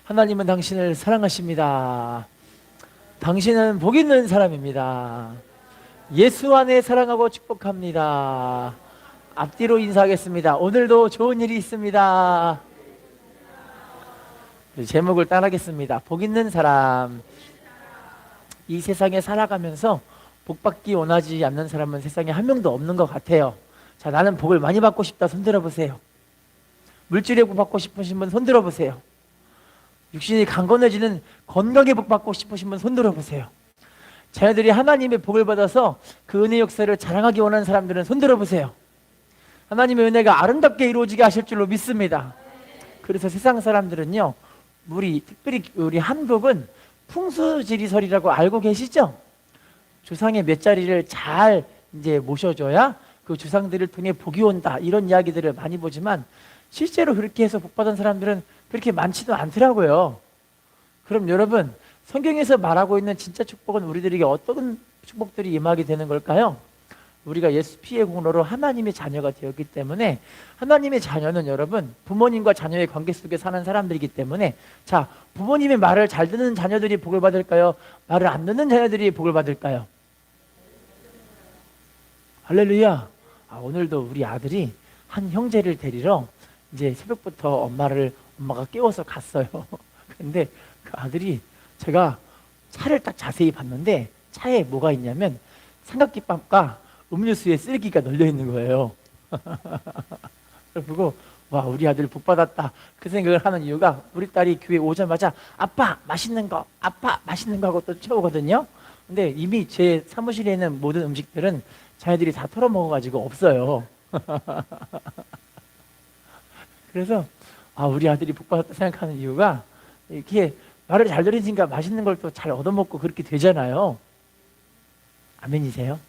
하나님은 당신을 사랑하십니다. 당신은 복 있는 사람입니다. 예수 안에 사랑하고 축복합니다. 앞뒤로 인사하겠습니다. 오늘도 좋은 일이 있습니다. 제목을 따라하겠습니다. 복 있는 사람. 이 세상에 살아가면서 복받기 원하지 않는 사람은 세상에 한 명도 없는 것 같아요. 자, 나는 복을 많이 받고 싶다. 손 들어보세요. 물질의 복 받고 싶으신 분 손 들어보세요. 육신이 강건해지는 건강의 복 받고 싶으신 분 손 들어보세요. 자녀들이 하나님의 복을 받아서 그 은혜 역사를 자랑하기 원하는 사람들은 손 들어보세요. 하나님의 은혜가 아름답게 이루어지게 하실 줄로 믿습니다. 그래서 세상 사람들은요, 특별히 우리 한국은 풍수지리설이라고 알고 계시죠? 조상의 몇 자리를 잘 이제 모셔줘야 그 조상들을 통해 복이 온다, 이런 이야기들을 많이 보지만 실제로 그렇게 해서 복받은 사람들은 그렇게 많지도 않더라고요. 그럼 여러분, 성경에서 말하고 있는 진짜 축복은 우리들에게 어떤 축복들이 임하게 되는 걸까요? 우리가 예수 피의 공로로 하나님의 자녀가 되었기 때문에, 하나님의 자녀는 여러분 부모님과 자녀의 관계 속에 사는 사람들이기 때문에, 자, 부모님의 말을 잘 듣는 자녀들이 복을 받을까요? 말을 안 듣는 자녀들이 복을 받을까요? 할렐루야. 오늘도 우리 아들이 한 형제를 데리러 이제 새벽부터 엄마가 깨워서 갔어요. 근데 그 아들이, 제가 차를 딱 자세히 봤는데 차에 뭐가 있냐면 삼각김밥과 음료수에 쓰레기가 널려 있는 거예요. 그리고 와, 우리 아들 복 받았다, 그 생각을 하는 이유가, 우리 딸이 교회 오자마자 아빠 맛있는 거 하고 또 채우거든요. 근데 이미 제 사무실에 있는 모든 음식들은 자녀들이 다 털어 먹어가지고 없어요. 그래서 우리 아들이 복 받았다 생각하는 이유가, 이렇게 말을 잘 들으니까 맛있는 걸 또 잘 얻어먹고 그렇게 되잖아요. 아멘이세요?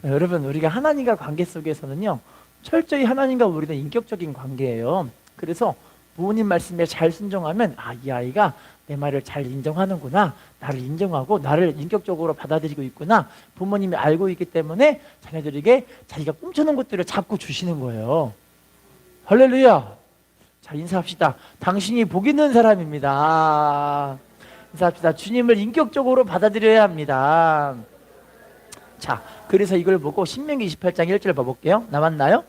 여러분, 우리가 하나님과 관계 속에서는요, 철저히 하나님과 우리는 인격적인 관계예요. 그래서 부모님 말씀에 잘 순종하면, 이 아이가 내 말을 잘 인정하는구나, 나를 인정하고 나를 인격적으로 받아들이고 있구나, 부모님이 알고 있기 때문에 자녀들에게 자기가 꿈꾸는 것들을 자꾸 주시는 거예요. 할렐루야. 자, 인사합시다. 당신이 복 있는 사람입니다. 인사합시다. 주님을 인격적으로 받아들여야 합니다. 자, 그래서 이걸 보고 신명기 28장 1절 봐볼게요. 나왔나요?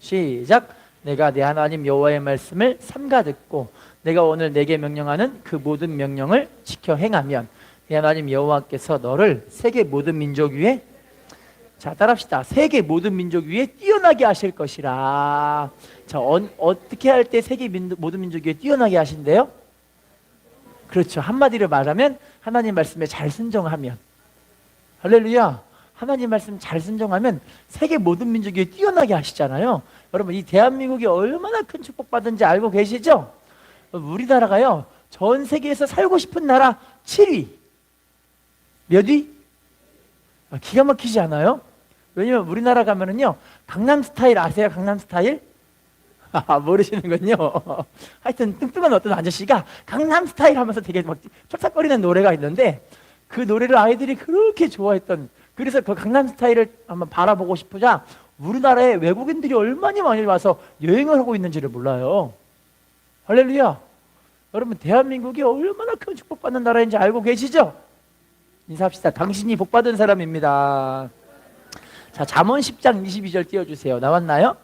시작. 내가 내 하나님 여호와의 말씀을 삼가 듣고 내가 오늘 내게 명령하는 그 모든 명령을 지켜 행하면 내 하나님 여호와께서 너를 세계 모든 민족 위에, 자, 따라합시다. 세계 모든 민족 위에 뛰어나게 하실 것이라. 자, 어떻게 할 때 세계 모든 민족 위에 뛰어나게 하신대요? 그렇죠. 한마디로 말하면 하나님 말씀에 잘 순종하면. 할렐루야. 하나님 말씀 잘 순종하면 세계 모든 민족 위에 뛰어나게 하시잖아요. 여러분, 이 대한민국이 얼마나 큰 축복받은지 알고 계시죠? 우리나라가요, 전 세계에서 살고 싶은 나라 7위. 몇 위? 기가 막히지 않아요? 왜냐면 우리나라 가면은요, 강남 스타일 아세요? 강남 스타일? 모르시는군요. 하여튼 뚱뚱한 어떤 아저씨가 강남 스타일 하면서 되게 막 쫄싹거리는 노래가 있는데, 그 노래를 아이들이 그렇게 좋아했던, 그래서 그 강남 스타일을 한번 바라보고 싶으자 우리나라에 외국인들이 얼마나 많이 와서 여행을 하고 있는지를 몰라요. 할렐루야. 여러분, 대한민국이 얼마나 큰 축복받는 나라인지 알고 계시죠? 인사합시다. 당신이 복받은 사람입니다. 자, 잠언 10장 22절 띄워주세요. 나왔나요?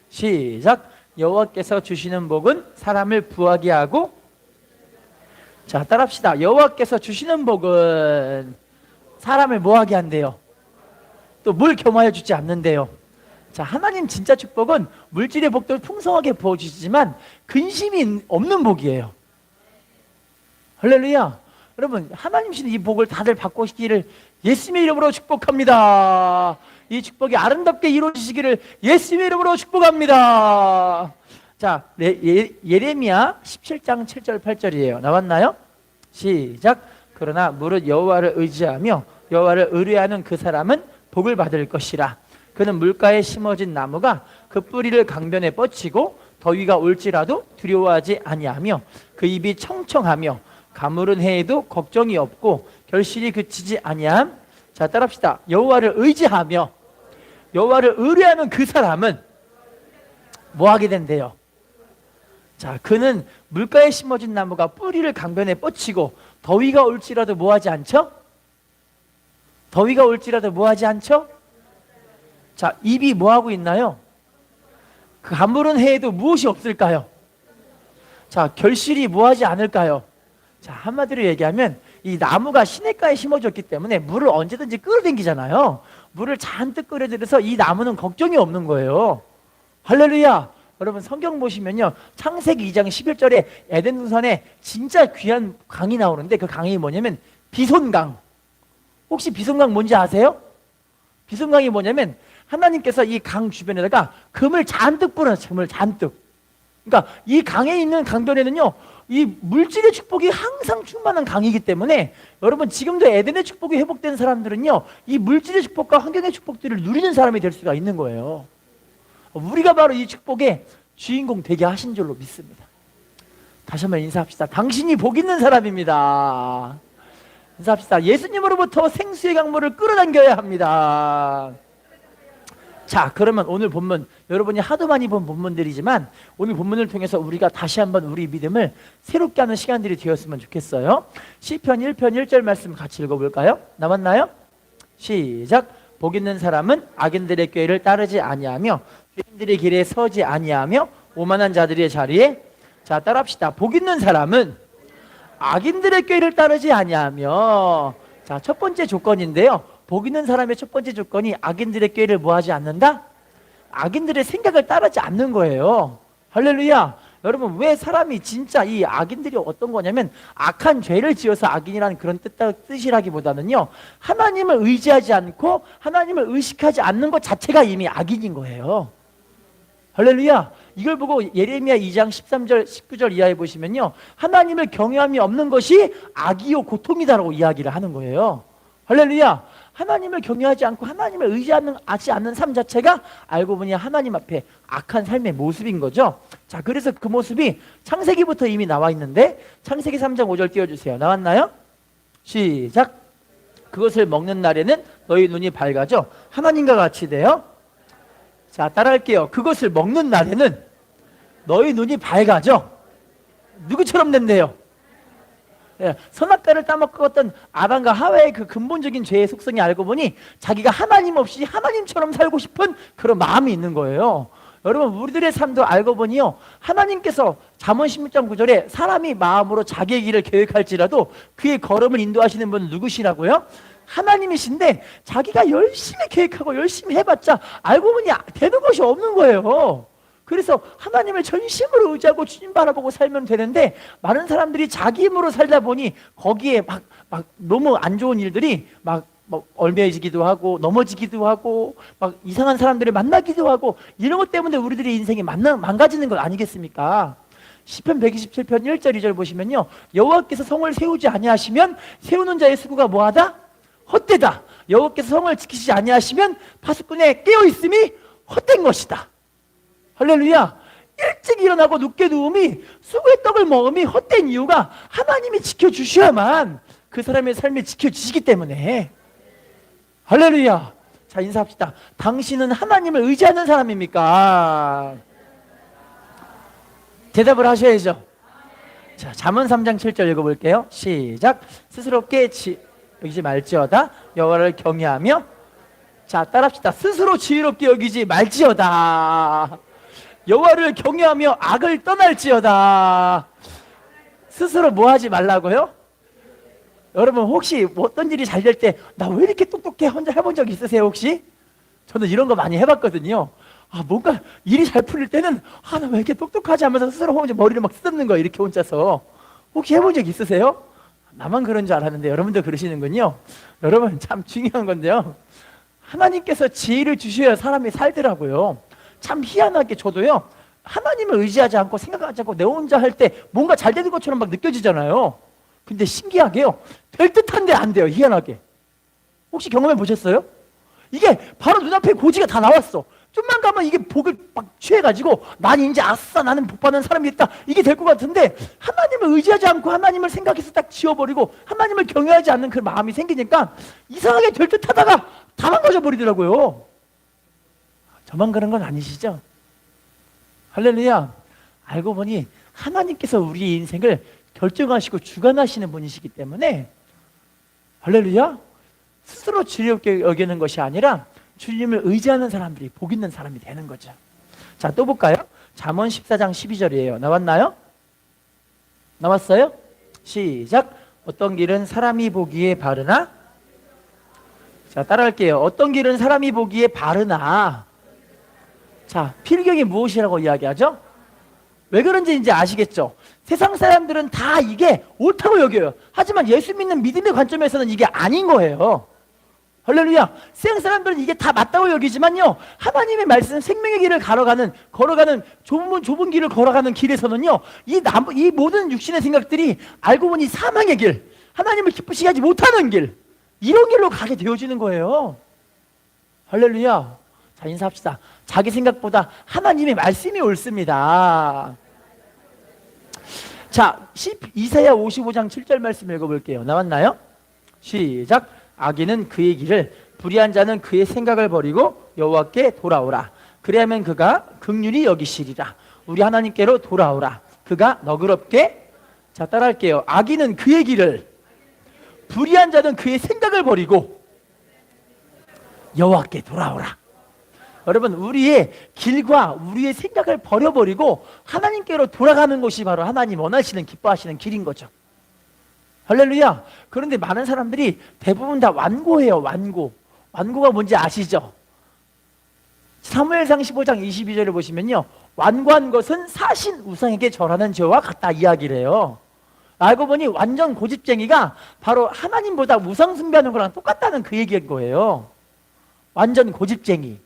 시작. 여호와께서 주시는 복은 사람을 부하게 하고, 자, 따라합시다. 여호와께서 주시는 복은 사람을 뭐하게 한대요? 또 뭘 겸하여 주지 않는데요? 자, 하나님 진짜 축복은 물질의 복도 풍성하게 부어주시지만 근심이 없는 복이에요. 할렐루야. 여러분, 하나님 주신 이 복을 다들 받고 싶기를 예수님의 이름으로 축복합니다. 이 축복이 아름답게 이루어지시기를 예수님의 이름으로 축복합니다. 자, 예레미야 17장 7절 8절이에요. 나왔나요? 시작. 그러나 무릇 여호와를 의지하며 여호와를 의뢰하는 그 사람은 복을 받을 것이라. 그는 물가에 심어진 나무가 그 뿌리를 강변에 뻗치고 더위가 올지라도 두려워하지 아니하며 그 입이 청청하며 가물은 해에도 걱정이 없고 결실이 그치지 아니함. 자, 따라합시다. 여호와를 의지하며 여호와를 의뢰하는 그 사람은 뭐 하게 된대요? 자, 그는 물가에 심어진 나무가 뿌리를 강변에 뻗치고 더위가 올지라도 뭐하지 않죠? 더위가 올지라도 뭐하지 않죠? 자, 잎이 뭐하고 있나요? 그 가물은 해에도 무엇이 없을까요? 자, 결실이 뭐하지 않을까요? 자, 한마디로 얘기하면 이 나무가 시냇가에 심어졌기 때문에 물을 언제든지 끌어당기잖아요. 물을 잔뜩 끌어들여서 이 나무는 걱정이 없는 거예요. 할렐루야. 여러분 성경 보시면요, 창세기 2장 11절에 에덴 동산에 진짜 귀한 강이 나오는데 그 강이 뭐냐면 비손강. 혹시 비손강 뭔지 아세요? 비손강이 뭐냐면 하나님께서 이 강 주변에다가 금을 잔뜩 뿌려놨어요. 금을 잔뜩. 그러니까 이 강에 있는 강변에는요, 이 물질의 축복이 항상 충만한 강이기 때문에 여러분 지금도 에덴의 축복이 회복된 사람들은요, 이 물질의 축복과 환경의 축복들을 누리는 사람이 될 수가 있는 거예요. 우리가 바로 이 축복의 주인공 되게 하신 줄로 믿습니다. 다시 한번 인사합시다. 당신이 복 있는 사람입니다. 인사합시다. 예수님으로부터 생수의 강물을 끌어당겨야 합니다. 자, 그러면 오늘 본문, 여러분이 하도 많이 본 본문들이지만 오늘 본문을 통해서 우리가 다시 한번 우리 믿음을 새롭게 하는 시간들이 되었으면 좋겠어요. 시편 1편 1절 말씀 같이 읽어볼까요? 나왔나요? 시작. 복 있는 사람은 악인들의 꾀를 따르지 아니하며 죄인들의 길에 서지 아니하며 오만한 자들의 자리에, 자, 따라합시다. 복 있는 사람은 악인들의 꾀를 따르지 아니하며, 자, 첫 번째 조건인데요, 복 있는 사람의 첫 번째 조건이 악인들의 꾀를 뭐하지 않는다? 악인들의 생각을 따르지 않는 거예요. 할렐루야. 여러분, 왜 사람이 진짜 이 악인들이 어떤 거냐면 악한 죄를 지어서 악인이라는 그런 뜻이라기보다는요, 하나님을 의지하지 않고 하나님을 의식하지 않는 것 자체가 이미 악인인 거예요. 할렐루야. 이걸 보고 예레미야 2장 13절 19절 이하에 보시면요, 하나님을 경외함이 없는 것이 악이요 고통이다라고 이야기를 하는 거예요. 할렐루야. 하나님을 경외하지 않고 하나님을 의지하지 않는 삶 자체가 알고 보니 하나님 앞에 악한 삶의 모습인 거죠. 자, 그래서 그 모습이 창세기부터 이미 나와 있는데 창세기 3장 5절 띄워주세요. 나왔나요? 시작. 그것을 먹는 날에는 너희 눈이 밝아져 하나님과 같이 되어, 자, 따라할게요. 그것을 먹는 날에는 너희 눈이 밝아져. 누구처럼 된대요? 예, 선악과를 따먹었던 아담과 하와의 그 근본적인 죄의 속성이 알고 보니 자기가 하나님 없이 하나님처럼 살고 싶은 그런 마음이 있는 거예요. 여러분, 우리들의 삶도 알고 보니요, 하나님께서 잠언 16장 9절에 사람이 마음으로 자기의 길을 계획할지라도 그의 걸음을 인도하시는 분은 누구시라고요? 하나님이신데 자기가 열심히 계획하고 열심히 해봤자 알고 보니 되는 것이 없는 거예요. 그래서 하나님을 전심으로 의지하고 주님 바라보고 살면 되는데 많은 사람들이 자기 힘으로 살다 보니 거기에 막 너무 안 좋은 일들이 막 얼매지기도 하고 넘어지기도 하고 막 이상한 사람들을 만나기도 하고 이런 것 때문에 우리들의 인생이 망가지는 것 아니겠습니까? 시편 127편 1절 2절 보시면요, 여호와께서 성을 세우지 아니하시면 세우는 자의 수고가 뭐하다? 헛되다. 여호와께서 성을 지키지 아니하시면 파수꾼의 깨어있음이 헛된 것이다. 할렐루야. 일찍 일어나고 늦게 누움이 수고의 떡을 먹음이 헛된 이유가 하나님이 지켜주셔야만 그 사람의 삶이 지켜지시기 때문에. 할렐루야. 자, 인사합시다. 당신은 하나님을 의지하는 사람입니까? 대답을 하셔야죠. 자, 잠언 3장 7절 읽어볼게요. 시작. 스스롭게 여기지 말지어다 여호와를 경외하며, 자, 따라합시다. 스스로 지혜롭게 여기지 말지어다 여호와를 경외하며 악을 떠날지어다. 스스로 뭐 하지 말라고요? 여러분, 혹시 어떤 일이 잘 될 때 나 왜 이렇게 똑똑해 혼자 해본 적 있으세요? 혹시? 저는 이런 거 많이 해봤거든요. 뭔가 일이 잘 풀릴 때는 나 왜 이렇게 똑똑하지 하면서 스스로 혼자 머리를 막 쓰듬는 거, 이렇게 혼자서. 혹시 해본 적 있으세요? 나만 그런 줄 알았는데 여러분도 그러시는군요. 여러분, 참 중요한 건데요, 하나님께서 지혜를 주셔야 사람이 살더라고요. 참 희한하게 저도요, 하나님을 의지하지 않고 생각하지 않고 내 혼자 할 때 뭔가 잘 되는 것처럼 막 느껴지잖아요. 근데 신기하게요, 될 듯한데 안 돼요. 희한하게. 혹시 경험해 보셨어요? 이게 바로 눈앞에 고지가 다 나왔어. 좀만 가면 이게 복을 막 취해가지고 난 이제 아싸, 나는 복 받는 사람이겠다, 이게 될 것 같은데 하나님을 의지하지 않고 하나님을 생각해서 딱 지워버리고 하나님을 경외하지 않는 그 마음이 생기니까 이상하게 될 듯하다가 다 망가져 버리더라고요. 저만 그런 건 아니시죠? 할렐루야. 알고 보니 하나님께서 우리의 인생을 결정하시고 주관하시는 분이시기 때문에 할렐루야, 스스로 지혜롭게 여기는 것이 아니라 주님을 의지하는 사람들이 복 있는 사람이 되는 거죠. 자, 또 볼까요? 잠언 14장 12절이에요. 나왔나요? 나왔어요? 시작. 어떤 길은 사람이 보기에 바르나? 자, 따라할게요. 어떤 길은 사람이 보기에 바르나? 자, 필경이 무엇이라고 이야기하죠? 왜 그런지 이제 아시겠죠? 세상 사람들은 다 이게 옳다고 여겨요. 하지만 예수 믿는 믿음의 관점에서는 이게 아닌 거예요. 할렐루야. 세상 사람들은 이게 다 맞다고 여기지만요, 하나님의 말씀, 생명의 길을 걸어가는 좁은 길을 걸어가는 길에서는요, 이 모든 육신의 생각들이 알고 보니 사망의 길, 하나님을 기쁘시게 하지 못하는 길, 이런 길로 가게 되어지는 거예요. 할렐루야. 자, 인사합시다. 자기 생각보다 하나님의 말씀이 옳습니다. 자, 이사야 55장 7절 말씀 읽어볼게요. 나왔나요? 시작. 악인은 그의 길을, 불의한 자는 그의 생각을 버리고 여호와께 돌아오라. 그래야면 그가 긍휼히 여기시리라. 우리 하나님께로 돌아오라. 그가 너그럽게, 자, 따라할게요. 악인은 그의 길을, 불의한 자는 그의 생각을 버리고 여호와께 돌아오라. 여러분, 우리의 길과 우리의 생각을 버려버리고 하나님께로 돌아가는 것이 바로 하나님 원하시는, 기뻐하시는 길인 거죠. 할렐루야. 그런데 많은 사람들이 대부분 다 완고해요. 완고가 뭔지 아시죠? 사무엘상 15장 22절을 보시면요, 완고한 것은 사신 우상에게 절하는 죄와 같다 이야기를 해요. 알고 보니 완전 고집쟁이가 바로 하나님보다 우상 숭배하는 거랑 똑같다는 그 얘기인 거예요. 완전 고집쟁이.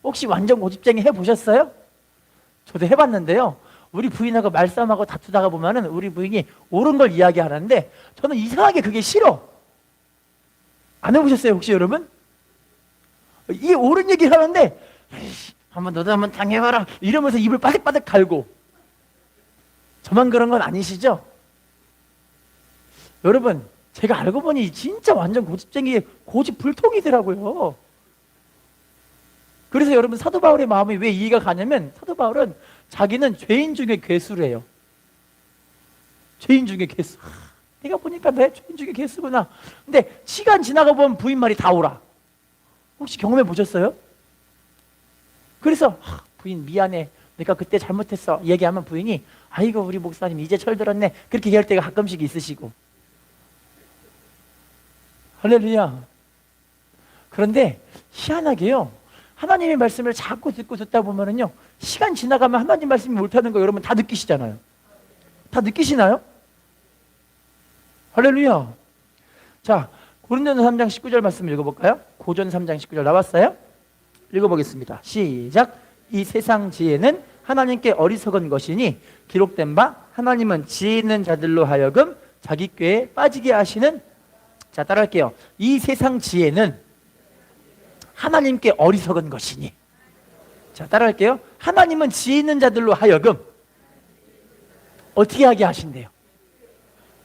혹시 완전 고집쟁이 해보셨어요? 저도 해봤는데요, 우리 부인하고 말싸움하고 다투다가 보면은 우리 부인이 옳은 걸 이야기하는데 저는 이상하게 그게 싫어. 안 해보셨어요 혹시 여러분? 이 옳은 얘기를 하는데 너도 한번 당해봐라 이러면서 입을 빠득빠득 갈고. 저만 그런 건 아니시죠? 여러분, 제가 알고 보니 진짜 완전 고집쟁이, 고집 불통이더라고요. 그래서 여러분, 사도 바울의 마음이 왜 이해가 가냐면, 사도 바울은 자기는 죄인 중에 괴수래요. 죄인 중에 괴수. 내가 보니까 내 죄인 중에 괴수구나. 근데 시간 지나가 보면 부인 말이 다 오라. 혹시 경험해 보셨어요? 그래서 부인 미안해, 내가 그때 잘못했어 얘기하면 부인이 아이고 우리 목사님 이제 철들었네, 그렇게 얘기할 때가 가끔씩 있으시고. 할렐루야. 그런데 희한하게요, 하나님의 말씀을 자꾸 듣다 보면은요, 시간 지나가면 하나님 말씀이 옳다는 거 여러분 다 느끼시잖아요. 다 느끼시나요? 할렐루야. 자, 고린도서 3장 19절 말씀 읽어볼까요? 고전 3장 19절 나왔어요? 읽어보겠습니다. 시작. 이 세상 지혜는 하나님께 어리석은 것이니 기록된 바 하나님은 지혜 있는 자들로 하여금 자기 꾀에 빠지게 하시는. 자, 따라할게요. 이 세상 지혜는 하나님께 어리석은 것이니. 자, 따라할게요. 하나님은 지혜 있는 자들로 하여금 어떻게 하게 하신대요?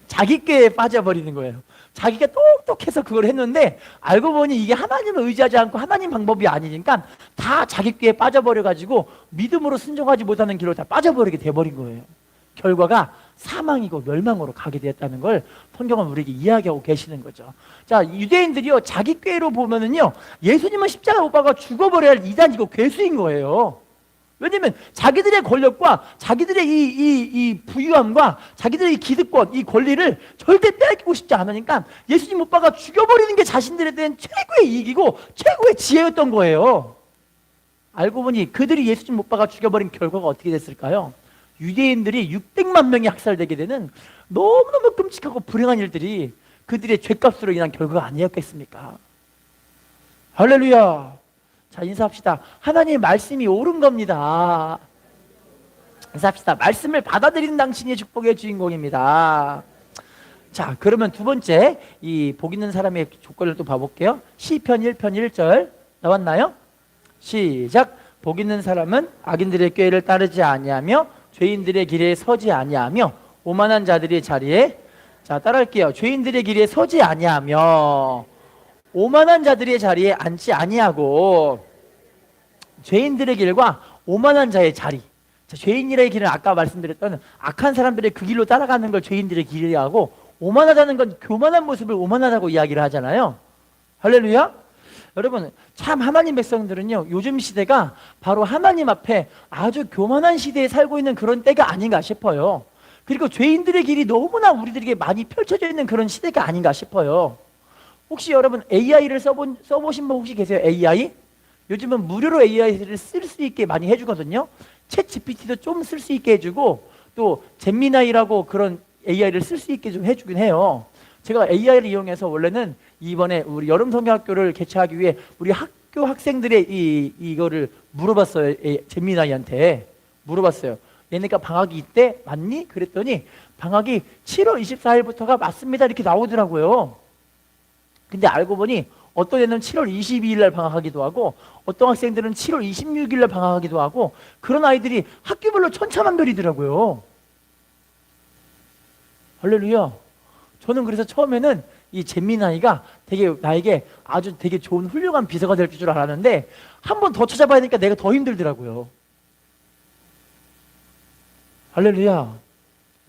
자기 꾀에 빠져버리는 거예요. 자기가 똑똑해서 그걸 했는데 알고 보니 이게 하나님을 의지하지 않고 하나님 방법이 아니니까 다 자기 꾀에 빠져버려가지고 믿음으로 순종하지 못하는 길로 다 빠져버리게 돼버린 거예요. 결과가 사망이고 멸망으로 가게 되었다는 걸 성경은 우리에게 이야기하고 계시는 거죠. 자, 유대인들이요, 자기 꾀로 보면은요, 예수님은 십자가 못 박아 죽어버려야 할 이단이고 괴수인 거예요. 왜냐면 자기들의 권력과 자기들의 이 부유함과 자기들의 이 기득권, 이 권리를 절대 빼앗기고 싶지 않으니까 예수님 못 박아 죽여버리는 게 자신들에 대한 최고의 이익이고 최고의 지혜였던 거예요. 알고 보니 그들이 예수님 못 박아 죽여버린 결과가 어떻게 됐을까요? 유대인들이 600만 명이 학살되게 되는 너무너무 끔찍하고 불행한 일들이 그들의 죄값으로 인한 결과가 아니었겠습니까? 할렐루야. 자, 인사합시다. 하나님의 말씀이 옳은 겁니다. 인사합시다. 말씀을 받아들이는 당신이 축복의 주인공입니다. 자, 그러면 두 번째 이 복 있는 사람의 조건을 또 봐볼게요. 시편 1편 1절 나왔나요? 시작. 복 있는 사람은 악인들의 꾀를 따르지 아니하며 죄인들의 길에 서지 아니하며 오만한 자들의 자리에, 자, 따라할게요. 죄인들의 길에 서지 아니하며 오만한 자들의 자리에 앉지 아니하고. 죄인들의 길과 오만한 자의 자리. 자, 죄인들의 길은 아까 말씀드렸던 악한 사람들의 그 길로 따라가는 걸 죄인들의 길이라고, 오만하다는 건 교만한 모습을 오만하다고 이야기를 하잖아요. 할렐루야. 여러분, 참 하나님 백성들은요, 요즘 시대가 바로 하나님 앞에 아주 교만한 시대에 살고 있는 그런 때가 아닌가 싶어요. 그리고 죄인들의 길이 너무나 우리들에게 많이 펼쳐져 있는 그런 시대가 아닌가 싶어요. 혹시 여러분 AI를 써보신 분 혹시 계세요? AI? 요즘은 무료로 AI를 쓸 수 있게 많이 해주거든요. 챗 GPT도 좀 쓸 수 있게 해주고, 또 잼미나이라고 그런 AI를 쓸 수 있게 좀 해주긴 해요. 제가 AI를 이용해서 원래는 이번에 우리 여름 성경학교를 개최하기 위해 우리 학교 학생들의 이거를 물어봤어요. 잼미나이한테 물어봤어요. 얘네가 방학이 이때 맞니? 그랬더니 방학이 7월 24일부터가 맞습니다 이렇게 나오더라고요. 근데 알고 보니 어떤 애는 7월 22일 날 방학하기도 하고, 어떤 학생들은 7월 26일 날 방학하기도 하고, 그런 아이들이 학교별로 천차만별이더라고요. 할렐루야. 저는 그래서 처음에는 이 잼미나이가 되게 나에게 아주 되게 좋은 훌륭한 비서가 될 줄 알았는데, 한 번 더 찾아봐야 되니까 내가 더 힘들더라고요. 할렐루야.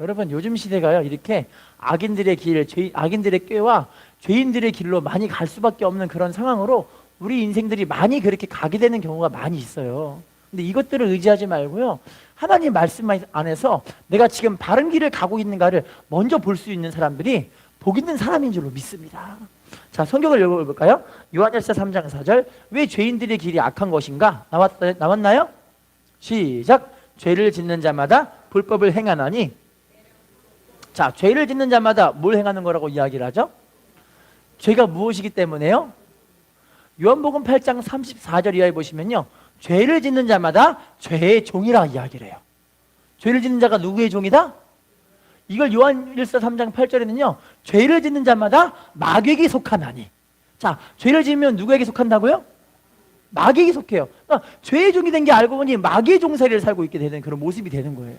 여러분, 요즘 시대가요, 이렇게 악인들의 길, 악인들의 꾀와 죄인들의 길로 많이 갈 수밖에 없는 그런 상황으로 우리 인생들이 많이 그렇게 가게 되는 경우가 많이 있어요. 근데 이것들을 의지하지 말고요, 하나님 말씀 안에서 내가 지금 바른 길을 가고 있는가를 먼저 볼 수 있는 사람들이 복 있는 사람인 줄로 믿습니다. 자, 성경을 읽어볼까요? 요한일서 3장 4절. 왜 죄인들의 길이 악한 것인가? 나왔나요? 시작. 죄를 짓는 자마다 불법을 행하나니. 자, 죄를 짓는 자마다 뭘 행하는 거라고 이야기를 하죠? 죄가 무엇이기 때문에요? 요한복음 8장 34절 이하에 보시면요, 죄를 짓는 자마다 죄의 종이라 이야기를 해요. 죄를 짓는 자가 누구의 종이다? 이걸 요한일서 3장 8절에는요, 죄를 짓는 자마다 마귀에게 속하나니. 자, 죄를 지으면 누구에게 속한다고요? 마귀에게 속해요. 그러니까 죄의 종이 된 게 알고 보니 마귀의 종살이를 살고 있게 되는 그런 모습이 되는 거예요.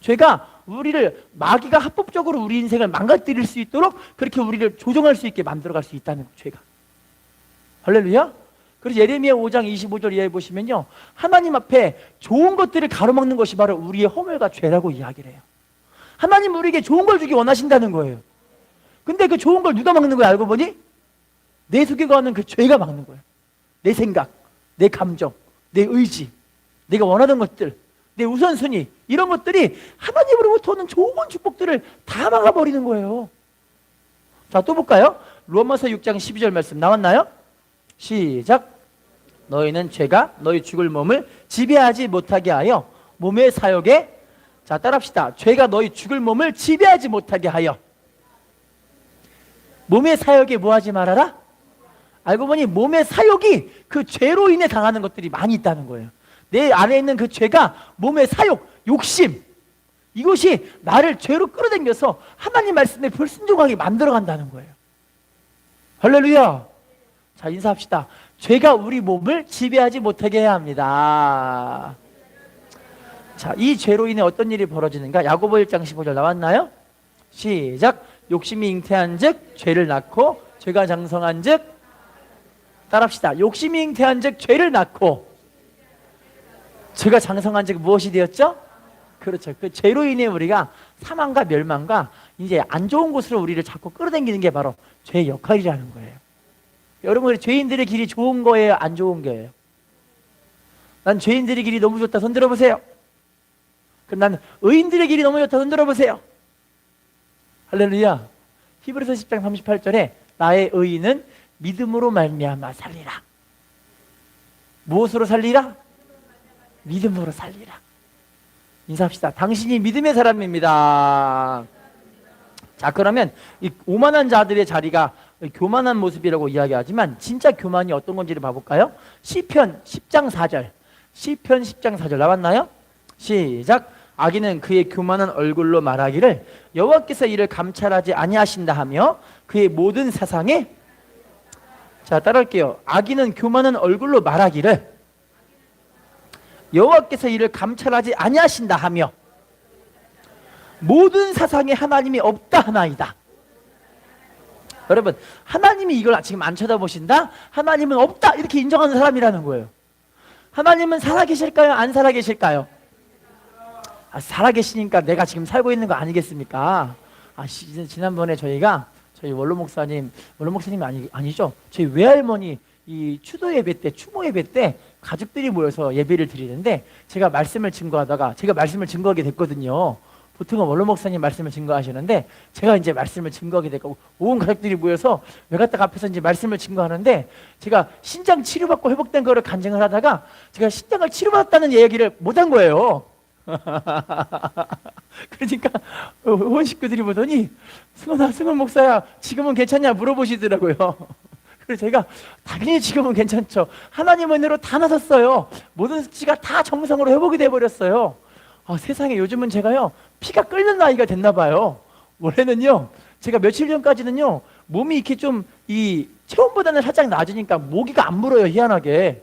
죄가 우리를, 마귀가 합법적으로 우리 인생을 망가뜨릴 수 있도록 그렇게 우리를 조종할 수 있게 만들어갈 수 있다는 거예요, 죄가. 할렐루야. 그래서 예레미야 5장 25절 이하에 보시면요, 하나님 앞에 좋은 것들을 가로막는 것이 바로 우리의 허물과 죄라고 이야기를 해요. 하나님 우리에게 좋은 걸 주기 원하신다는 거예요. 근데 그 좋은 걸 누가 막는 거예요? 알고 보니 내 속에 거하는 그 죄가 막는 거예요. 내 생각, 내 감정, 내 의지, 내가 원하는 것들, 내 우선순위, 이런 것들이 하나님으로부터 오는 좋은 축복들을 다 막아버리는 거예요. 자, 또 볼까요? 로마서 6장 12절 말씀 나왔나요? 시작. 너희는 죄가 너희 죽을 몸을 지배하지 못하게 하여 몸의 사욕에, 자, 따라합시다. 죄가 너희 죽을 몸을 지배하지 못하게 하여 몸의 사욕에 뭐 하지 말아라? 알고 보니 몸의 사욕이 그 죄로 인해 당하는 것들이 많이 있다는 거예요. 내 안에 있는 그 죄가 몸의 사욕, 욕심, 이것이 나를 죄로 끌어당겨서 하나님 말씀에 불순종하게 만들어간다는 거예요. 할렐루야. 자, 인사합시다. 죄가 우리 몸을 지배하지 못하게 해야 합니다. 자, 이 죄로 인해 어떤 일이 벌어지는가? 야고보 1장 15절 나왔나요? 시작. 욕심이 잉태한 즉 죄를 낳고, 죄가 장성한 즉, 따라합시다. 욕심이 잉태한 즉 죄를 낳고, 죄가 장성한 즉 무엇이 되었죠? 그렇죠. 그 죄로 인해 우리가 사망과 멸망과 이제 안 좋은 곳으로 우리를 자꾸 끌어당기는 게 바로 죄의 역할이라는 거예요. 여러분, 죄인들의 길이 좋은 거예요? 안 좋은 거예요? 난 죄인들의 길이 너무 좋다. 손 들어보세요. 그럼 나는 의인들의 길이 너무 좋다. 손 들어보세요. 할렐루야. 히브리서 10장 38절에 나의 의인은 믿음으로 말미암아 살리라. 무엇으로 살리라? 믿음으로 살리라. 인사합시다. 당신이 믿음의 사람입니다. 자, 그러면 이 오만한 자들의 자리가 교만한 모습이라고 이야기하지만 진짜 교만이 어떤 건지를 봐볼까요? 시편 10장 4절. 시편 10장 4절 나왔나요? 시작. 악인은 그의 교만한 얼굴로 말하기를 여호와께서 이를 감찰하지 아니하신다 하며 그의 모든 사상에, 자, 따라할게요. 악인은 교만한 얼굴로 말하기를 여호와께서 이를 감찰하지 아니하신다 하며 모든 사상에 하나님이 없다 하나이다. 여러분, 하나님이 이걸 지금 안 쳐다보신다? 하나님은 없다 이렇게 인정하는 사람이라는 거예요. 하나님은 살아계실까요? 안 살아계실까요? 살아계시니까 내가 지금 살고 있는 거 아니겠습니까? 지난번에 저희 원로 목사님이 아니죠. 저희 외할머니 이 추도 예배 때, 추모 예배 때 가족들이 모여서 예배를 드리는데 제가 말씀을 증거하게 됐거든요. 보통은 원로 목사님 말씀을 증거하시는데 제가 이제 말씀을 증거하게 됐고 온 가족들이 모여서 외가딱 앞에서 이제 말씀을 증거하는데 제가 신장 치료받고 회복된 거를 간증을 하다가 제가 신장을 치료받았다는 얘기를 못한 거예요. 그러니까 온 식구들이 보더니 승원 목사야 지금은 괜찮냐 물어보시더라고요. 그래서 제가 당연히 지금은 괜찮죠. 하나님 은혜로 다 나섰어요. 모든 수치가 다 정상으로 회복이 돼버렸어요. 세상에 요즘은 제가요 피가 끓는 나이가 됐나 봐요. 원래는요 제가 며칠 전까지는요 몸이 이렇게 좀 이 체온보다는 살짝 낮으니까 모기가 안 물어요. 희한하게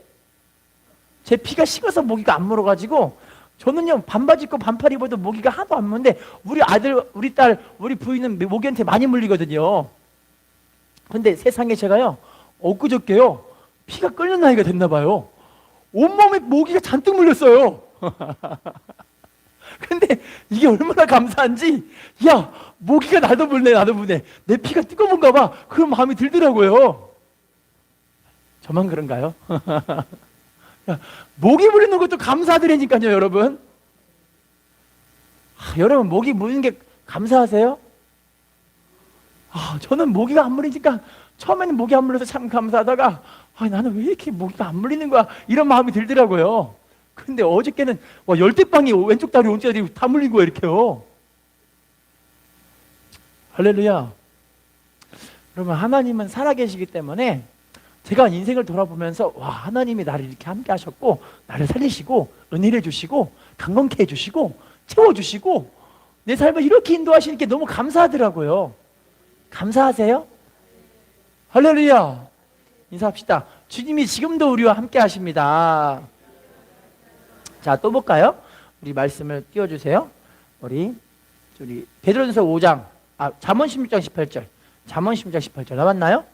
제 피가 식어서 모기가 안 물어가지고 저는요 반바지 입고 반팔 입어도 모기가 하나도 안 무는데 우리 아들, 우리 딸, 우리 부인은 모기한테 많이 물리거든요. 근데 세상에 제가요 엊그저께요 피가 끓는 나이가 됐나 봐요. 온몸에 모기가 잔뜩 물렸어요. 근데 이게 얼마나 감사한지 야 모기가 나도 무네 내 피가 뜨거운가 봐 그런 마음이 들더라고요. 저만 그런가요? 모기 물리는 것도 감사드리니까요. 여러분 여러분 모기 물리는 게 감사하세요? 저는 모기가 안 물리니까 처음에는 모기 안 물려서 참 감사하다가 나는 왜 이렇게 모기가 안 물리는 거야 이런 마음이 들더라고요. 근데 어저께는 열대빵이 왼쪽 다리 오른쪽 다리 다 물린 거예요. 이렇게요. 할렐루야. 여러분 하나님은 살아계시기 때문에 제가 인생을 돌아보면서 하나님이 나를 이렇게 함께 하셨고 나를 살리시고 은혜를 주시고 강건케 해주시고 채워주시고 내 삶을 이렇게 인도하시는 게 너무 감사하더라고요. 감사하세요? 할렐루야. 인사합시다. 주님이 지금도 우리와 함께 하십니다. 자, 또 볼까요? 우리 말씀을 띄워주세요. 우리 베드로전서 5장 잠언 16장 18절 잠언 16장 18절 나왔나요?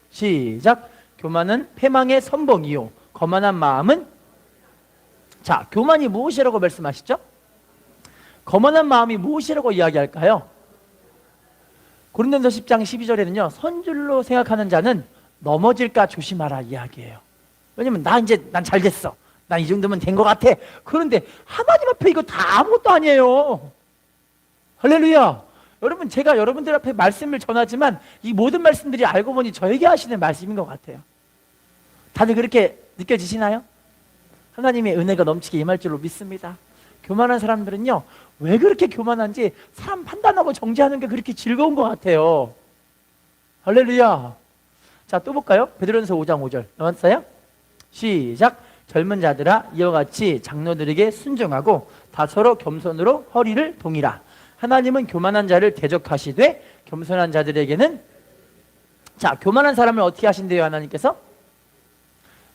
시작. 교만은 패망의 선봉이요 거만한 마음은 자, 교만이 무엇이라고 말씀하시죠? 거만한 마음이 무엇이라고 이야기할까요? 고린도전서 10장 12절에는요 선줄로 생각하는 자는 넘어질까 조심하라 이야기해요. 왜냐면 난 잘 됐어. 난 이 정도면 된 것 같아. 그런데 하나님 앞에 이거 다 아무것도 아니에요. 할렐루야. 여러분 제가 여러분들 앞에 말씀을 전하지만 이 모든 말씀들이 알고 보니 저에게 하시는 말씀인 것 같아요. 다들 그렇게 느껴지시나요? 하나님의 은혜가 넘치게 임할 줄로 믿습니다. 교만한 사람들은요 왜 그렇게 교만한지 사람 판단하고 정죄하는 게 그렇게 즐거운 것 같아요. 할렐루야. 자, 또 볼까요? 베드로전서 5장 5절 나왔어요? 시작. 젊은 자들아 이와 같이 장로들에게 순종하고 다 서로 겸손으로 허리를 동이라. 하나님은 교만한 자를 대적하시되 겸손한 자들에게는 자, 교만한 사람을 어떻게 하신대요? 하나님께서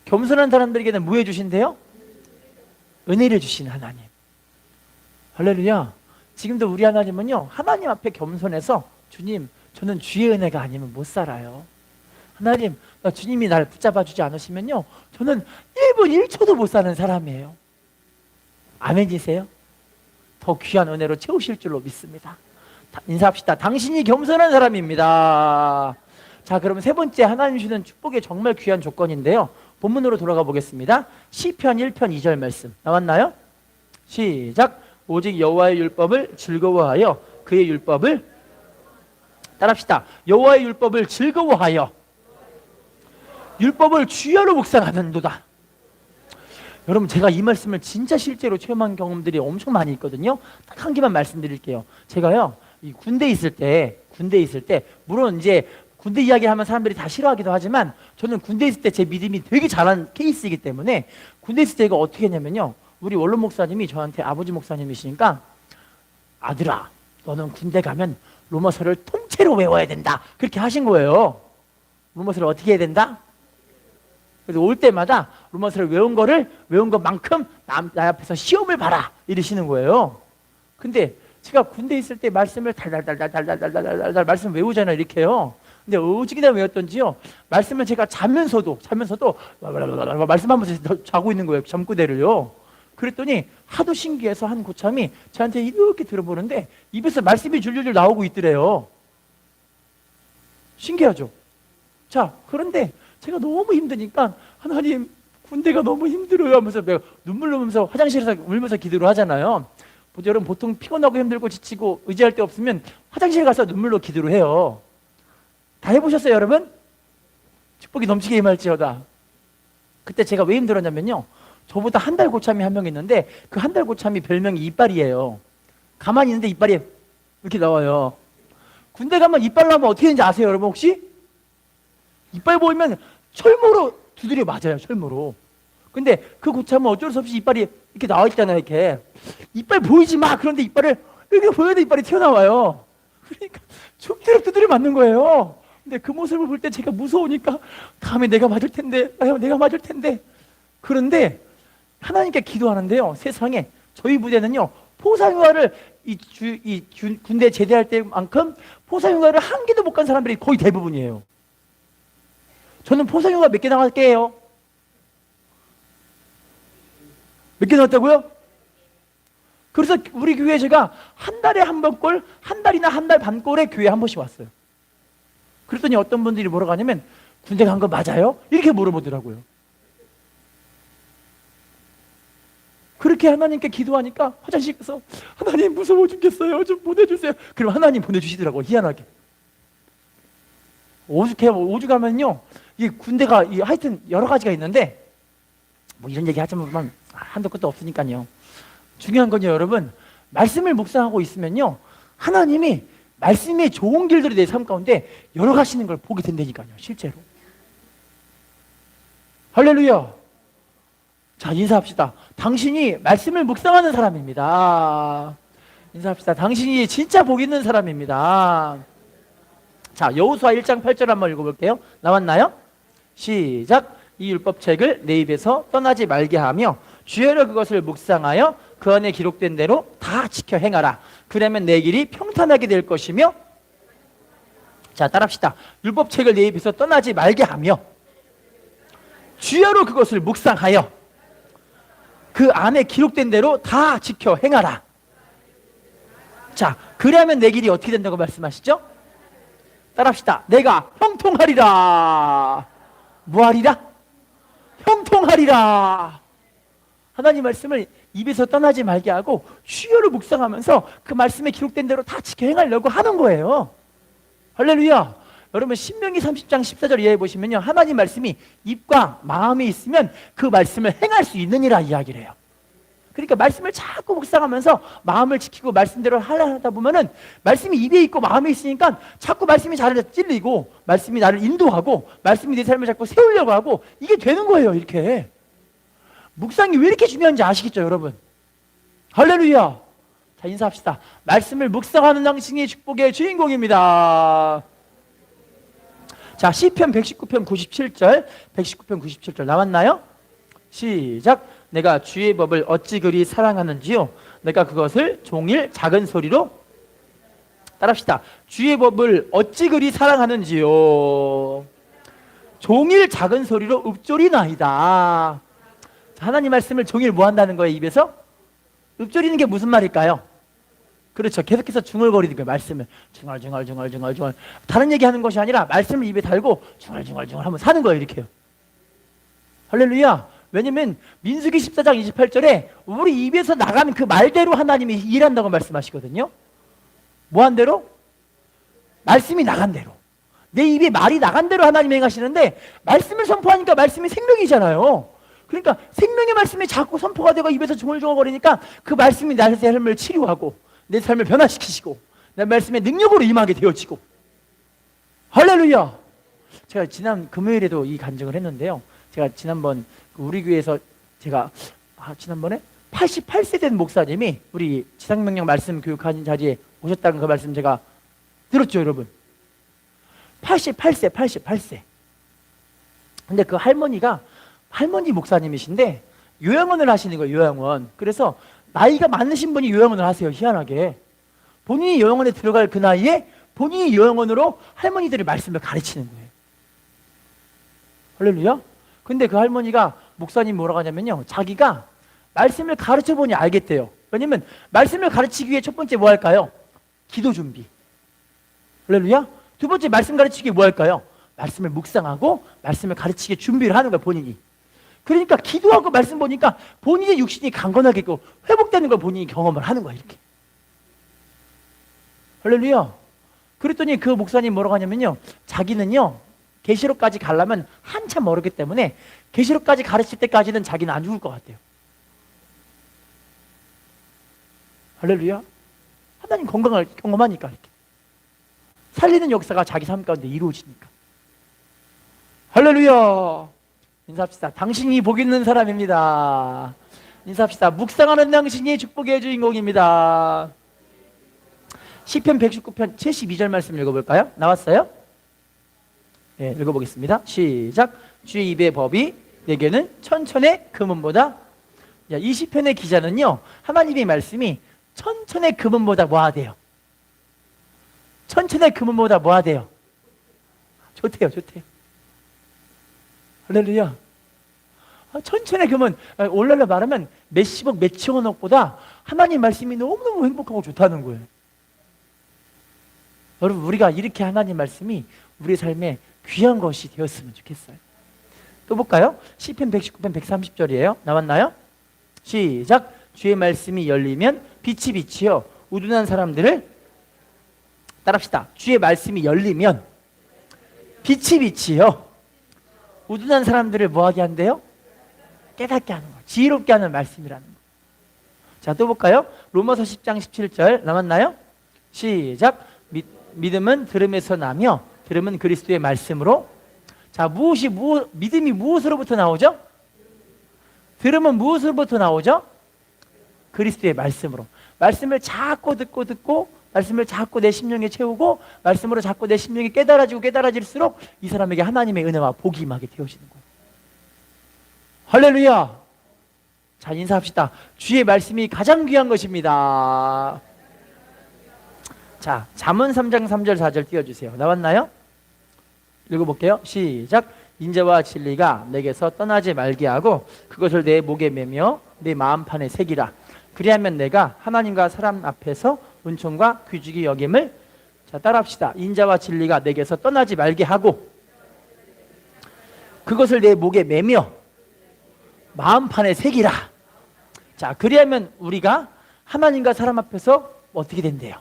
겸손한 사람들에게는 뭐 해주신대요? 은혜를 주신 하나님. 할렐루야. 지금도 우리 하나님은요 하나님 앞에 겸손해서 주님 저는 주의 은혜가 아니면 못 살아요. 하나님 주님이 나를 붙잡아 주지 않으시면요 저는 1분 1초도 못 사는 사람이에요. 아멘이세요? 더 귀한 은혜로 채우실 줄로 믿습니다. 인사합시다. 당신이 겸손한 사람입니다. 자, 그럼 세 번째 하나님 주시는 축복의 정말 귀한 조건인데요 본문으로 돌아가 보겠습니다. 시편 1편 2절 말씀 나왔나요? 시작. 오직 여호와의 율법을 즐거워하여 그의 율법을 따라합시다. 여호와의 율법을 즐거워하여 율법을 주야로 묵상하는도다. 여러분 제가 이 말씀을 진짜 실제로 체험한 경험들이 엄청 많이 있거든요. 딱 한 개만 말씀드릴게요. 제가요 이 군대 있을 때 물론 이제 군대 이야기하면 사람들이 다 싫어하기도 하지만 저는 군대 있을 때 제 믿음이 되게 잘한 케이스이기 때문에 군대 있을 때 이거 어떻게 했냐면요 우리 원로 목사님이 저한테 아버지 목사님이시니까 아들아 너는 군대 가면 로마서를 통째로 외워야 된다 그렇게 하신 거예요. 로마서를 어떻게 해야 된다? 그래서 올 때마다 로마서를 외운 것만큼 나 앞에서 시험을 봐라 이러시는 거예요. 근데 제가 군대 있을 때 말씀을 달달달달달달달달 말씀 외우잖아요 이렇게요. 근데 오직이나 외웠던지요 말씀을 제가 자면서도 말씀하면서 자고 있는 거예요. 잠꼬대를요. 그랬더니 하도 신기해서 한 고참이 저한테 이렇게 들어보는데 입에서 말씀이 줄줄줄 나오고 있더래요. 신기하죠? 자, 그런데 제가 너무 힘드니까 하나님, 군대가 너무 힘들어요 하면서 내가 눈물 흘리면서 화장실에서 울면서 기도를 하잖아요. 여러분 보통 피곤하고 힘들고 지치고 의지할 데 없으면 화장실 가서 눈물로 기도를 해요. 다 해보셨어요, 여러분? 축복이 넘치게 임할지어다. 그때 제가 왜 힘들었냐면요, 저보다 한 달 고참이 한 명 있는데 그 한 달 고참이 별명이 이빨이에요. 가만히 있는데 이빨이 이렇게 나와요. 군대 가면 이빨 나오면 어떻게 되는지 아세요, 여러분 혹시? 이빨 보이면 철모로 두드려 맞아요, 철모로. 근데 그 고참은 어쩔 수 없이 이빨이 이렇게 나와 있잖아요, 이렇게. 이빨 보이지 마. 그런데 이빨을 이렇게 보여도 이빨이 튀어나와요. 그러니까 죽도록 두드려 맞는 거예요. 근데 그 모습을 볼 때 제가 무서우니까 다음에 내가 맞을 텐데, 내가 맞을 텐데. 그런데 하나님께 기도하는데요, 세상에 저희 부대는요, 포상휴가를 군대 제대할 때만큼 포상휴가를 한 개도 못 간 사람들이 거의 대부분이에요. 저는 포상휴가 몇 개 나갈게요? 몇 개 나왔다고요? 그래서 우리 교회에 제가 한 달에 한 번 꼴, 한 달이나 한 달 반 꼴에 교회에 한 번씩 왔어요. 그랬더니 어떤 분들이 뭐라고 하냐면, 군대 간 거 맞아요? 이렇게 물어보더라고요. 그렇게 하나님께 기도하니까 화장실 가서 하나님 무서워 죽겠어요, 좀 보내주세요. 그럼 하나님 보내주시더라고요, 희한하게. 오죽하면요, 이 군대가 하여튼 여러 가지가 있는데, 뭐 이런 얘기 하자면 한도 끝도 없으니까요. 중요한 건요, 여러분, 말씀을 묵상하고 있으면요, 하나님이 말씀의 좋은 길들이 내 삶 가운데 열어가시는 걸 보게 된다니까요, 실제로. 할렐루야. 자, 인사합시다. 당신이 말씀을 묵상하는 사람입니다. 인사합시다. 당신이 진짜 복 있는 사람입니다. 자, 여호수아 1장 8절 한번 읽어볼게요. 나왔나요? 시작. 이 율법책을 내 입에서 떠나지 말게 하며 주야로 그것을 묵상하여 그 안에 기록된 대로 다 지켜 행하라. 그러면 내 길이 평탄하게 될 것이며. 자, 따라합시다. 율법책을 내 입에서 떠나지 말게 하며 주야로 그것을 묵상하여 그 안에 기록된 대로 다 지켜 행하라. 자, 그러면 내 길이 어떻게 된다고 말씀하시죠? 따라합시다. 내가 형통하리라. 뭐하리라? 형통하리라. 하나님 말씀을 입에서 떠나지 말게 하고 주야로 묵상하면서 그 말씀에 기록된 대로 다 지켜 행하려고 하는 거예요. 할렐루야. 여러분 신명기 30장 14절 이하에 보시면요, 하나님 말씀이 입과 마음에 있으면 그 말씀을 행할 수 있느니라 이야기를 해요. 그러니까 말씀을 자꾸 묵상하면서 마음을 지키고 말씀대로 하다 보면은 말씀이 입에 있고 마음에 있으니까 자꾸 말씀이 자를 찔리고 말씀이 나를 인도하고 말씀이 내 삶을 자꾸 세우려고 하고 이게 되는 거예요. 이렇게 묵상이 왜 이렇게 중요한지 아시겠죠, 여러분? 할렐루야. 자, 인사합시다. 말씀을 묵상하는 당신이 축복의 주인공입니다. 자, 시편 119편 97절, 119편 97절 나왔나요? 시작. 내가 주의 법을 어찌 그리 사랑하는지요, 내가 그것을 종일 작은 소리로. 따라합시다. 주의 법을 어찌 그리 사랑하는지요, 종일 작은 소리로 읊조리나이다. 하나님 말씀을 종일 뭐 한다는 거예요, 입에서? 읊조리는 게 무슨 말일까요? 그렇죠. 계속해서 중얼거리는 거예요, 말씀을. 중얼. 다른 얘기 하는 것이 아니라 말씀을 입에 달고 중얼 하면 사는 거예요, 이렇게요. 할렐루야. 왜냐면 민수기 14장 28절에 우리 입에서 나가는 그 말대로 하나님이 일한다고 말씀하시거든요. 뭐 한 대로? 말씀이 나간 대로. 내 입에 말이 나간 대로 하나님이 행하시는데, 말씀을 선포하니까 말씀이 생명이잖아요. 그러니까 생명의 말씀이 자꾸 선포가 되고 입에서 중얼중얼거리니까 그 말씀이 나의 삶을 치료하고 내 삶을 변화시키시고 내 말씀의 능력으로 임하게 되어지고. 할렐루야. 제가 지난 금요일에도 이 간증을 했는데요, 제가 지난번 우리 교회에서 제가 지난번에 88세 된 목사님이 우리 지상명령 말씀 교육하는 자리에 오셨다는 그 말씀 제가 들었죠, 여러분? 88세. 근데 그 할머니 목사님이신데 요양원을 하시는 거예요, 요양원. 그래서 나이가 많으신 분이 요양원을 하세요, 희한하게. 본인이 요양원에 들어갈 그 나이에 본인이 요양원으로 할머니들의 말씀을 가르치는 거예요. 할렐루야. 근데 그 할머니가 목사님 뭐라고 하냐면요, 자기가 말씀을 가르쳐 보니 알겠대요. 왜냐면 말씀을 가르치기 위해 첫 번째 뭐 할까요? 기도 준비. 할렐루야. 두 번째 말씀 가르치기 위해 뭐 할까요? 말씀을 묵상하고 말씀을 가르치기 준비를 하는 거야, 본인이. 그러니까 기도하고 말씀 보니까 본인의 육신이 강건하게 있고 회복되는 걸 본인이 경험을 하는 거야, 이렇게. 할렐루야. 그랬더니 그 목사님 뭐라고 하냐면요, 자기는요 계시록까지 가려면 한참 멀었기 때문에 계시록까지 가르칠 때까지는 자기는 안 죽을 것 같대요. 할렐루야. 하나님 건강을 경험하니까 이렇게 살리는 역사가 자기 삶 가운데 이루어지니까. 할렐루야. 인사합시다. 당신이 복 있는 사람입니다. 인사합시다. 묵상하는 당신이 축복의 주인공입니다. 시편 119편 72절 말씀 읽어볼까요? 나왔어요? 네, 읽어보겠습니다. 시작. 주의 입의 법이 내게는 천천의 금은보다. 이 시편의 기자는요, 하나님의 말씀이 천천의 금은보다 뭐하대요? 천천의 금은보다 뭐하대요? 좋대요, 좋대요. 할렐루야. 천천의 금은 오늘날로 말하면 몇십억, 몇천억보다 하나님 말씀이 너무너무 행복하고 좋다는 거예요. 여러분, 우리가 이렇게 하나님 말씀이 우리 삶에 귀한 것이 되었으면 좋겠어요. 또 볼까요? 시편 119편 130절이에요. 나왔나요? 시작. 주의 말씀이 열리면 빛이 빛이요 우둔한 사람들을, 따라합시다. 주의 말씀이 열리면 빛이 빛이요 우둔한 사람들을 뭐하게 한대요? 깨닫게 하는 거, 지혜롭게 하는 말씀이라는 거. 자, 또 볼까요? 로마서 10장 17절 나왔나요? 시작. 믿음은 들음에서 나며 들음은 그리스도의 말씀으로. 자, 믿음이 무엇으로부터 나오죠? 들음은 무엇으로부터 나오죠? 그리스도의 말씀으로. 말씀을 자꾸 듣고 말씀을 자꾸 내 심령에 채우고 말씀으로 자꾸 내 심령이 깨달아질수록 이 사람에게 하나님의 은혜와 복이 임하게 되어지는 거예요. 할렐루야. 자, 인사합시다. 주의 말씀이 가장 귀한 것입니다. 자, 잠언 3장 3절 4절 띄워주세요. 나왔나요? 읽어볼게요. 시작. 인자와 진리가 내게서 떠나지 말게 하고 그것을 내 목에 매며 내 마음판에 새기라. 그리하면 내가 하나님과 사람 앞에서 은총과 귀중히 여김을. 자, 따라합시다. 인자와 진리가 내게서 떠나지 말게 하고 그것을 내 목에 매며 마음판에 새기라. 자, 그리하면 우리가 하나님과 사람 앞에서 어떻게 된대요?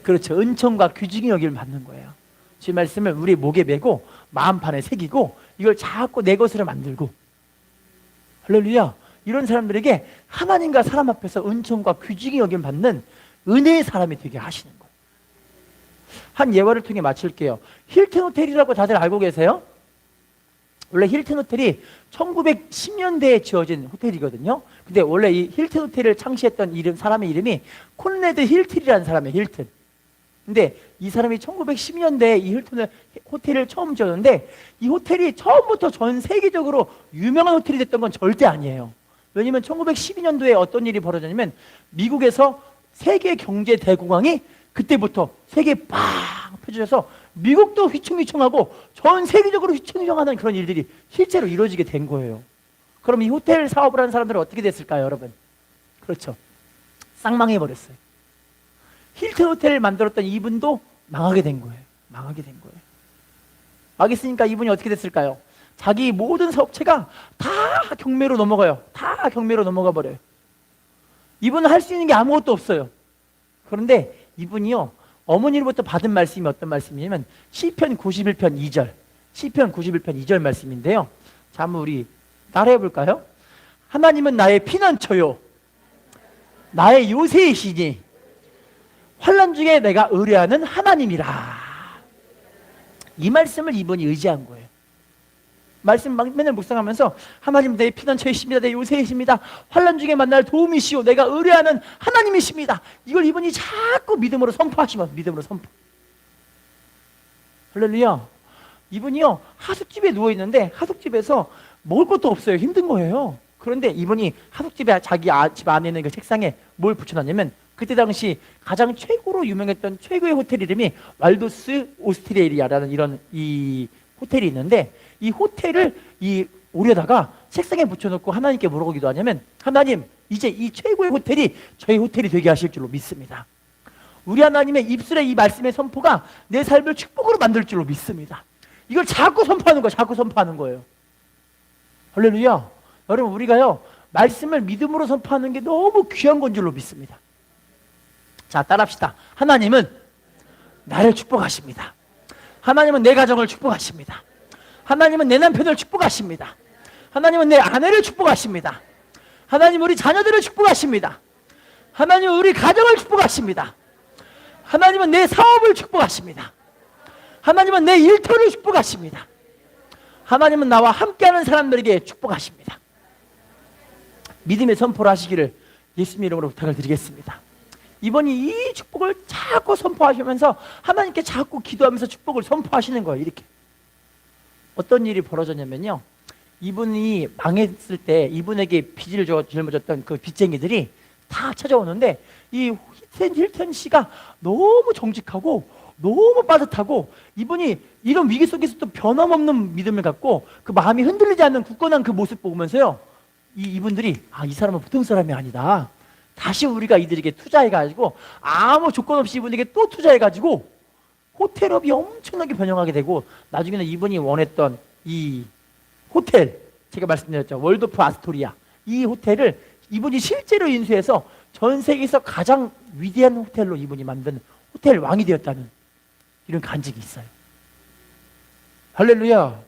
그렇죠. 은총과 귀중히 여김을 받는 거예요. 주 말씀을 우리 목에 메고 마음판에 새기고 이걸 자꾸 내 것으로 만들고. 할렐루야. 이런 사람들에게 하나님과 사람 앞에서 은총과 귀중히 여김을 받는 은혜의 사람이 되게 하시는 거예요. 한 예화를 통해 마칠게요. 힐튼 호텔이라고 다들 알고 계세요? 원래 힐튼 호텔이 1910년대에 지어진 호텔이거든요. 근데 원래 이 힐튼 호텔을 창시했던 사람의 이름이 콘레드 힐튼이라는 사람이에요. 힐튼. 근데 이 사람이 1910년대에 이 호텔을 처음 지었는데 이 호텔이 처음부터 전 세계적으로 유명한 호텔이 됐던 건 절대 아니에요. 왜냐면 1912년도에 어떤 일이 벌어졌냐면 미국에서 세계 경제 대공황이 그때부터 세계에 빵 펴져서 미국도 휘청휘청하고 전 세계적으로 휘청휘청하는 그런 일들이 실제로 이루어지게 된 거예요. 그럼 이 호텔 사업을 하는 사람들은 어떻게 됐을까요, 여러분? 그렇죠. 쌍망해버렸어요. 힐튼 호텔을 만들었던 이분도 망하게 된 거예요. 망하게 된 거예요. 알겠으니까 이분이 어떻게 됐을까요? 자기 모든 사업체가 다 경매로 넘어가요. 다 경매로 넘어가 버려요. 이분은 할 수 있는 게 아무것도 없어요. 그런데 이분이요, 어머니로부터 받은 말씀이 어떤 말씀이냐면 시편 91편 2절, 시편 91편 2절 말씀인데요. 자, 한번 우리 따라해 볼까요? 하나님은 나의 피난처요 나의 요새이시니 환난 중에 내가 의뢰하는 하나님이라. 이 말씀을 이분이 의지한 거예요. 말씀 맨날 묵상하면서 하나님 내 피난처이십니다. 내 요새이십니다. 환난 중에 만날 도움이시오. 내가 의뢰하는 하나님이십니다. 이걸 이분이 자꾸 믿음으로 선포하시면 믿음으로 선포. 할렐루야. 이분이요 하숙집에 누워있는데 하숙집에서 먹을 것도 없어요. 힘든 거예요. 그런데 이분이 하숙집에 자기 집 안에 있는 그 책상에 뭘 붙여놨냐면 그때 당시 가장 최고로 유명했던 최고의 호텔 이름이 왈도스 오스트레리아라는 이런 이 호텔이 있는데 이 호텔을 이 오려다가 책상에 붙여놓고 하나님께 뭐라고 기도하냐면, 하나님, 이제 이 최고의 호텔이 저희 호텔이 되게 하실 줄로 믿습니다. 우리 하나님의 입술에 이 말씀의 선포가 내 삶을 축복으로 만들 줄로 믿습니다. 이걸 자꾸 선포하는 거예요. 자꾸 선포하는 거예요. 할렐루야. 여러분, 우리가요, 말씀을 믿음으로 선포하는 게 너무 귀한 건 줄로 믿습니다. 자, 따라합시다. 하나님은 나를 축복하십니다. 하나님은 내 가정을 축복하십니다. 하나님은 내 남편을 축복하십니다. 하나님은 내 아내를 축복하십니다. 하나님은 우리 자녀들을 축복하십니다. 하나님은 우리 가정을 축복하십니다. 하나님은 내 사업을 축복하십니다. 하나님은 내 일터를 축복하십니다. 하나님은 나와 함께하는 사람들에게 축복하십니다. 믿음의 선포를 하시기를 예수님 이름으로 부탁을 드리겠습니다. 이번이 이 축복을 자꾸 선포하시면서 하나님께 자꾸 기도하면서 축복을 선포하시는 거예요. 이렇게. 어떤 일이 벌어졌냐면요, 이분이 망했을 때 이분에게 빚을 짊어졌던 그 빚쟁이들이 다 찾아오는데, 이 힐튼 씨가 너무 정직하고 너무 빠듯하고, 이분이 이런 위기 속에서도 변함없는 믿음을 갖고 그 마음이 흔들리지 않는 굳건한 그 모습 보면서요, 이분들이 이 사람은 보통 사람이 아니다. 다시 우리가 이들에게 투자해가지고 아무 조건 없이 이분에게 또 투자해가지고 호텔업이 엄청나게 변형하게 되고, 나중에는 이분이 원했던 이 호텔, 제가 말씀드렸죠, 월드오프 아스토리아, 이 호텔을 이분이 실제로 인수해서 전 세계에서 가장 위대한 호텔로 이분이 만든 호텔 왕이 되었다는 이런 간증이 있어요. 할렐루야.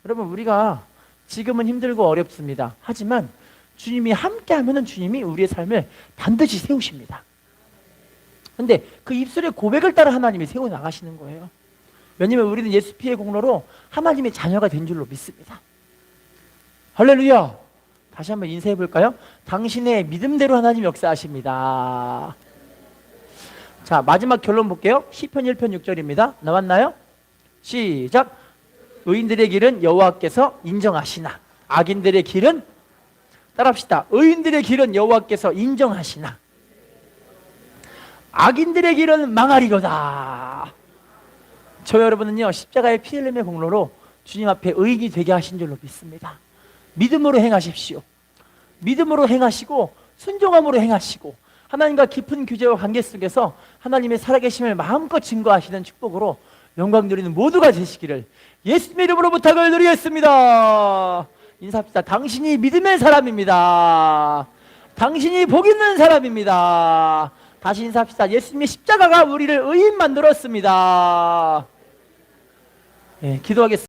여러분, 우리가 지금은 힘들고 어렵습니다. 하지만 주님이 함께하면 주님이 우리의 삶을 반드시 세우십니다. 근데 그 입술의 고백을 따라 하나님이 세워나가시는 거예요. 왜냐면 우리는 예수 피의 공로로 하나님의 자녀가 된 줄로 믿습니다. 할렐루야. 다시 한번 인사해 볼까요? 당신의 믿음대로 하나님 역사하십니다. 자, 마지막 결론 볼게요. 시편 1편 6절입니다. 나왔나요? 시작. 의인들의 길은 여호와께서 인정하시나 악인들의 길은, 따라합시다. 의인들의 길은 여호와께서 인정하시나 악인들의 길은 망하리로다. 저 여러분은요, 십자가의 피 흘림의 공로로 주님 앞에 의인이 되게 하신 줄로 믿습니다. 믿음으로 행하십시오. 믿음으로 행하시고 순종함으로 행하시고 하나님과 깊은 교제와 관계 속에서 하나님의 살아계심을 마음껏 증거하시는 축복으로 영광 누리는 모두가 되시기를 예수님의 이름으로 부탁을 드리겠습니다. 인사합시다. 당신이 믿음의 사람입니다. 당신이 복 있는 사람입니다. 다시 인사합시다. 예수님의 십자가가 우리를 의인 만들었습니다. 네, 기도하겠습니다.